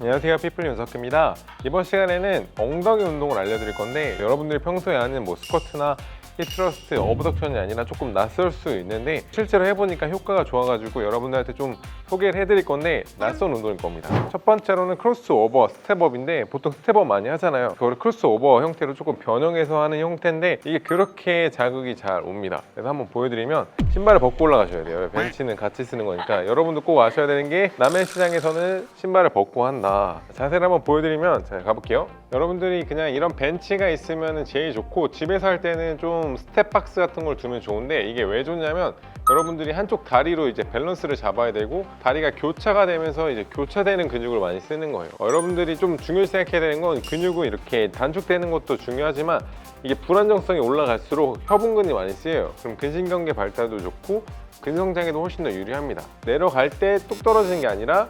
안녕하세요, 피플 윤석입니다. 이번 시간에는 엉덩이 운동을 알려드릴 건데, 여러분들이 평소에 아는 스쿼트나 힙스러스트, 어브덕션이 아니라 조금 낯설 수 있는데 실제로 해보니까 효과가 좋아가지고 여러분들한테 좀 소개를 해드릴 건데, 낯선 운동일 겁니다. 첫 번째로는 크로스오버 스텝업인데, 보통 스텝업 많이 하잖아요. 그걸 크로스오버 형태로 조금 변형해서 하는 형태인데 이게 그렇게 자극이 잘 옵니다. 그래서 한번 보여드리면, 신발을 벗고 올라가셔야 돼요. 벤치는 같이 쓰는 거니까. 여러분도 꼭 아셔야 되는 게, 남의 시장에서는 신발을 벗고 한다. 자세를 한번 보여드리면, 자, 가볼게요. 여러분들이 그냥 이런 벤치가 있으면 제일 좋고, 집에서 할 때는 좀 스텝박스 같은 걸 두면 좋은데, 이게 왜 좋냐면 여러분들이 한쪽 다리로 이제 밸런스를 잡아야 되고, 다리가 교차가 되면서 이제 교차되는 근육을 많이 쓰는 거예요. 여러분들이 좀 중요시 생각해야 되는 건, 근육은 이렇게 단축되는 것도 중요하지만 이게 불안정성이 올라갈수록 협응근이 많이 쓰여요. 그럼 근신경계 발달도 좋고 근성장에도 훨씬 더 유리합니다. 내려갈 때 뚝 떨어지는 게 아니라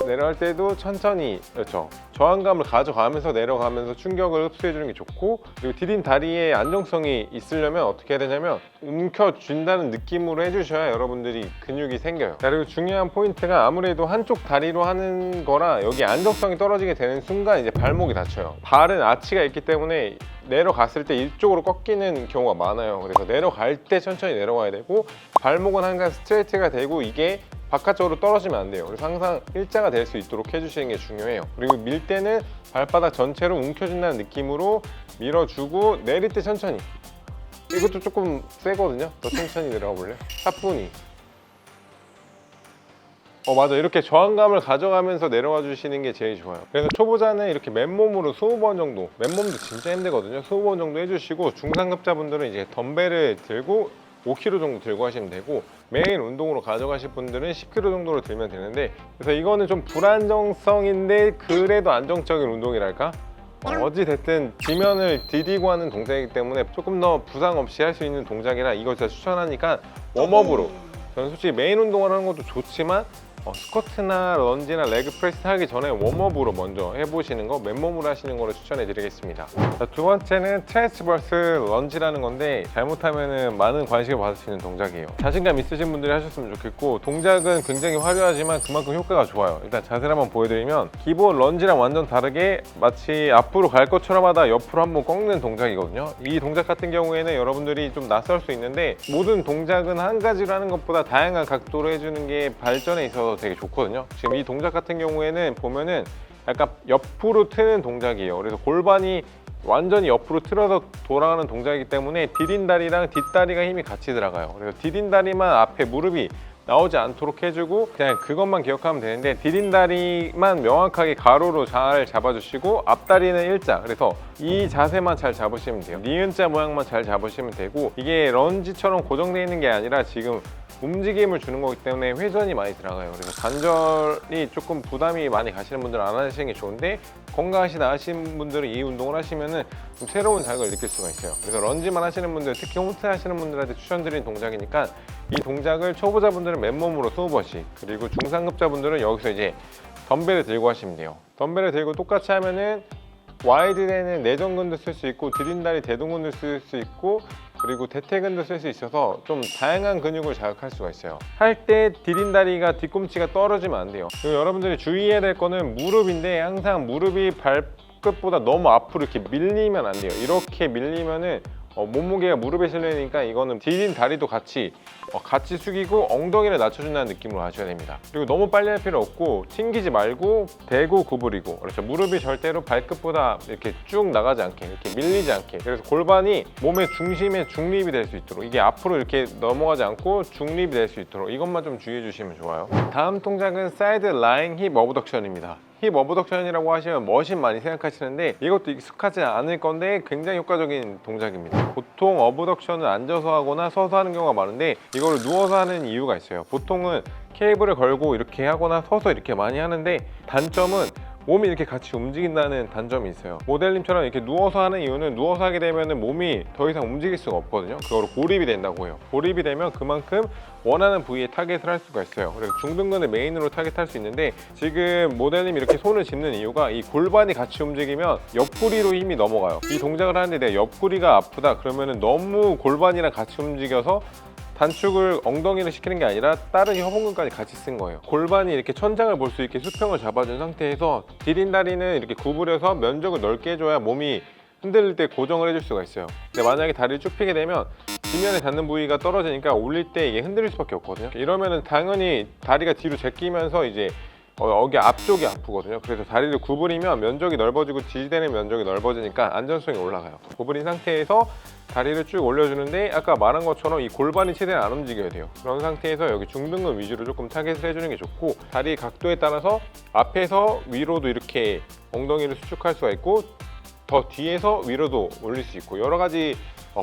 내려갈 때도 천천히, 그렇죠, 저항감을 가져가면서 내려가면서 충격을 흡수해 주는 게 좋고, 그리고 디딘 다리의 안정성이 있으려면 어떻게 해야 되냐면 움켜쥔다는 느낌으로 해주셔야 여러분들이 근육이 생겨요. 자, 그리고 중요한 포인트가, 아무래도 한쪽 다리로 하는 거라 여기 안정성이 떨어지게 되는 순간 이제 발목이 다쳐요. 발은 아치가 있기 때문에 내려갔을 때 이쪽으로 꺾이는 경우가 많아요. 그래서 내려갈 때 천천히 내려가야 되고, 발목은 항상 스트레이트가 되고 이게 바깥쪽으로 떨어지면 안 돼요. 그래서 항상 일자가 될 수 있도록 해주시는 게 중요해요. 그리고 밀 때는 발바닥 전체로 움켜준다는 느낌으로 밀어주고, 내릴 때 천천히. 이것도 조금 세거든요. 더 천천히 내려가 볼래요? 차분히. 맞아, 이렇게 저항감을 가져가면서 내려와 주시는 게 제일 좋아요. 그래서 초보자는 이렇게 맨몸으로 20번 정도, 맨몸도 진짜 힘들거든요. 20번 정도 해주시고, 중상급자분들은 이제 덤벨을 들고 5kg 정도 들고 하시면 되고, 메인 운동으로 가져가실 분들은 10kg 정도로 들면 되는데, 그래서 이거는 좀 불안정성인데 그래도 안정적인 운동이랄까? 어찌됐든 지면을 디디고 하는 동작이기 때문에 조금 더 부상 없이 할 수 있는 동작이라 이거 진짜 추천하니까, 웜업으로. 저는 솔직히 메인 운동을 하는 것도 좋지만 스쿼트나 런지나 레그 프레스 하기 전에 웜업으로 먼저 해보시는 거, 맨몸으로 하시는 거를 추천해 드리겠습니다. 자, 두 번째는 트랜스버스 런지라는 건데, 잘못하면 많은 관심을 받을 수 있는 동작이에요. 자신감 있으신 분들이 하셨으면 좋겠고, 동작은 굉장히 화려하지만 그만큼 효과가 좋아요. 일단 자세를 한번 보여드리면, 기본 런지랑 완전 다르게 마치 앞으로 갈 것처럼 하다 옆으로 한번 꺾는 동작이거든요. 이 동작 같은 경우에는 여러분들이 좀 낯설 수 있는데, 모든 동작은 한 가지로 하는 것보다 다양한 각도로 해주는 게 발전에 있어서 되게 좋거든요. 지금 이 동작 같은 경우에는 보면은 약간 옆으로 트는 동작이에요. 그래서 골반이 완전히 옆으로 틀어서 돌아가는 동작이기 때문에 디딘다리랑 뒷다리가 힘이 같이 들어가요. 그래서 디딘다리만 앞에 무릎이 나오지 않도록 해주고, 그냥 그것만 기억하면 되는데, 디딘다리만 명확하게 가로로 잘 잡아주시고, 앞다리는 일자. 그래서 이 자세만 잘 잡으시면 돼요. 니은자 모양만 잘 잡으시면 되고, 이게 런지처럼 고정되어 있는 게 아니라 지금 움직임을 주는 거기 때문에 회전이 많이 들어가요. 그래서 관절이 조금 부담이 많이 가시는 분들은 안 하시는 게 좋은데, 건강하시다 하시는 분들은 이 운동을 하시면은 좀 새로운 자극을 느낄 수가 있어요. 그래서 런지만 하시는 분들, 특히 홈트 하시는 분들한테 추천드리는 동작이니까, 이 동작을 초보자분들은 맨몸으로 20번씩, 그리고 중상급자분들은 여기서 이제 덤벨을 들고 하시면 돼요. 덤벨을 들고 똑같이 하면은 와이드에는 내전근도 쓸 수 있고, 디딘다리 대둔근도 쓸 수 있고, 그리고 대퇴근도 쓸 수 있어서 좀 다양한 근육을 자극할 수가 있어요. 할 때 디딘다리가 뒤꿈치가 떨어지면 안 돼요. 그리고 여러분들이 주의해야 될 거는 무릎인데, 항상 무릎이 발끝보다 너무 앞으로 이렇게 밀리면 안 돼요. 이렇게 밀리면은 몸무게가 무릎에 실리니까, 이거는 디딘 다리도 같이 숙이고 엉덩이를 낮춰준다는 느낌으로 하셔야 됩니다. 그리고 너무 빨리 할 필요 없고, 튕기지 말고 대고 구부리고, 그렇죠, 무릎이 절대로 발끝보다 이렇게 쭉 나가지 않게, 이렇게 밀리지 않게. 그래서 골반이 몸의 중심에 중립이 될 수 있도록, 이게 앞으로 이렇게 넘어가지 않고 중립이 될 수 있도록, 이것만 좀 주의해 주시면 좋아요. 다음 동작은 사이드 라잉 힙 어브덕션입니다. 힙 어브덕션이라고 하시면 머신 많이 생각하시는데, 이것도 익숙하지 않을 건데 굉장히 효과적인 동작입니다. 보통 어브덕션은 앉아서 하거나 서서 하는 경우가 많은데, 이거를 누워서 하는 이유가 있어요. 보통은 케이블을 걸고 이렇게 하거나 서서 이렇게 많이 하는데, 단점은 몸이 이렇게 같이 움직인다는 단점이 있어요. 모델님처럼 이렇게 누워서 하는 이유는, 누워서 하게 되면 몸이 더 이상 움직일 수가 없거든요. 그거로 고립이 된다고 해요. 고립이 되면 그만큼 원하는 부위에 타겟을 할 수가 있어요. 그래서 중둔근을 메인으로 타겟할 수 있는데, 지금 모델님이 이렇게 손을 짚는 이유가, 이 골반이 같이 움직이면 옆구리로 힘이 넘어가요. 이 동작을 하는데 내 옆구리가 아프다 그러면은 너무 골반이랑 같이 움직여서 단축을 엉덩이를 시키는 게 아니라 다른 협응근까지 같이 쓴 거예요. 골반이 이렇게 천장을 볼 수 있게 수평을 잡아준 상태에서 디딘다리는 이렇게 구부려서 면적을 넓게 해줘야 몸이 흔들릴 때 고정을 해줄 수가 있어요. 근데 만약에 다리를 쭉 펴게 되면 지면에 닿는 부위가 떨어지니까 올릴 때 이게 흔들릴 수밖에 없거든요. 이러면은 당연히 다리가 뒤로 제끼면서 이제 여기 앞쪽이 아프거든요. 그래서 다리를 구부리면 면적이 넓어지고 지지대는 면적이 넓어지니까 안전성이 올라가요. 구부린 상태에서 다리를 쭉 올려주는데 아까 말한 것처럼 이 골반이 최대한 안 움직여야 돼요. 그런 상태에서 여기 중둔근 위주로 조금 타겟을 해주는 게 좋고, 다리 각도에 따라서 앞에서 위로도 이렇게 엉덩이를 수축할 수가 있고 더 뒤에서 위로도 올릴 수 있고 여러 가지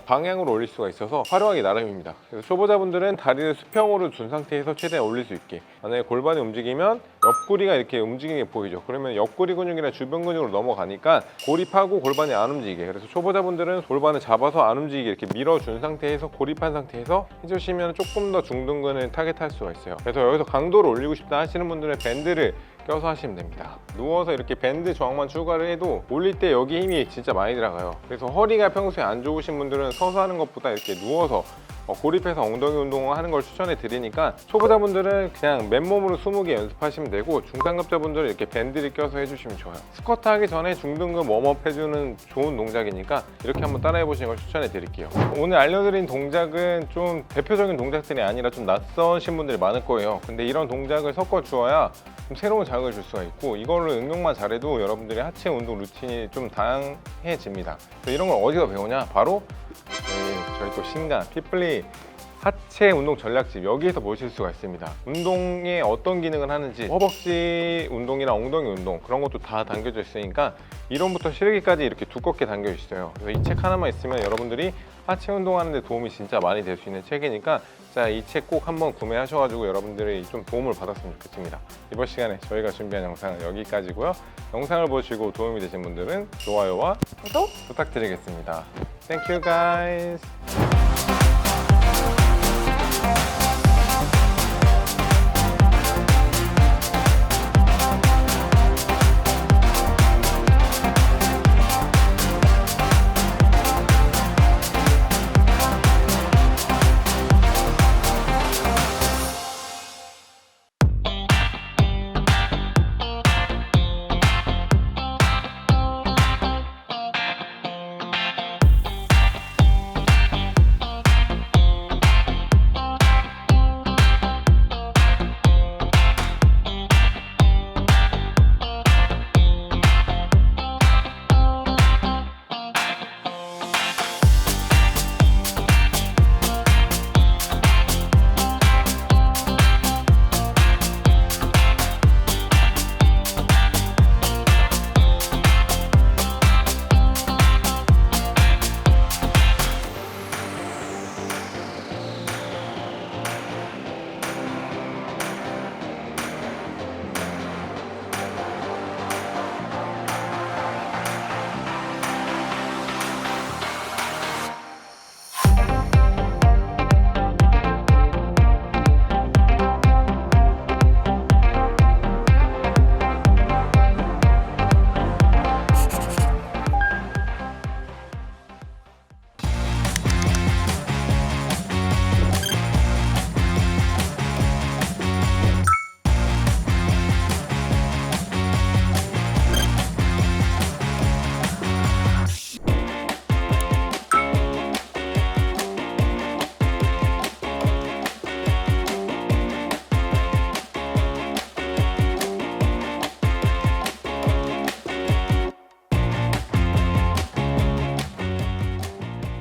방향으로 올릴 수가 있어서 활용하기 나름입니다. 그래서 초보자분들은 다리를 수평으로 둔 상태에서 최대한 올릴 수 있게, 만약에 골반이 움직이면 옆구리가 이렇게 움직이는 게 보이죠. 그러면 옆구리 근육이나 주변 근육으로 넘어가니까 고립하고 골반이 안 움직이게, 그래서 초보자분들은 골반을 잡아서 안 움직이게 이렇게 밀어준 상태에서 고립한 상태에서 해주시면 조금 더 중둔근을 타겟할 수가 있어요. 그래서 여기서 강도를 올리고 싶다 하시는 분들은 밴드를 껴서 하시면 됩니다. 누워서 이렇게 밴드 저항만 추가를 해도 올릴 때 여기 힘이 진짜 많이 들어가요. 그래서 허리가 평소에 안 좋으신 분들은 서서 하는 것보다 이렇게 누워서 고립해서 엉덩이 운동을 하는 걸 추천해 드리니까, 초보자분들은 그냥 맨몸으로 20개 연습하시면 되고 중상급자분들은 이렇게 밴드를 껴서 해주시면 좋아요. 스쿼트 하기 전에 중둔근 웜업 해주는 좋은 동작이니까 이렇게 한번 따라해 보시는 걸 추천해 드릴게요. 오늘 알려드린 동작은 좀 대표적인 동작들이 아니라 좀 낯서신 분들이 많을 거예요. 근데 이런 동작을 섞어 주어야 좀 새로운 자극을 줄 수가 있고, 이걸로 응용만 잘해도 여러분들의 하체 운동 루틴이 좀 다양해집니다. 이런 걸 어디서 배우냐? 바로 저희 또 신간 핏플리 하체 운동 전략집, 여기에서 보실 수가 있습니다. 운동에 어떤 기능을 하는지, 허벅지 운동이나 엉덩이 운동 그런 것도 다 담겨져 있으니까 이론부터 실기까지 이렇게 두껍게 담겨 있어요. 그래서 이 책 하나만 있으면 여러분들이 하체 운동하는 데 도움이 진짜 많이 될 수 있는 책이니까 이 책 꼭 한번 구매하셔가지고 여러분들이 좀 도움을 받았으면 좋겠습니다. 이번 시간에 저희가 준비한 영상은 여기까지고요. 영상을 보시고 도움이 되신 분들은 좋아요와 구독 부탁드리겠습니다. Thank you guys.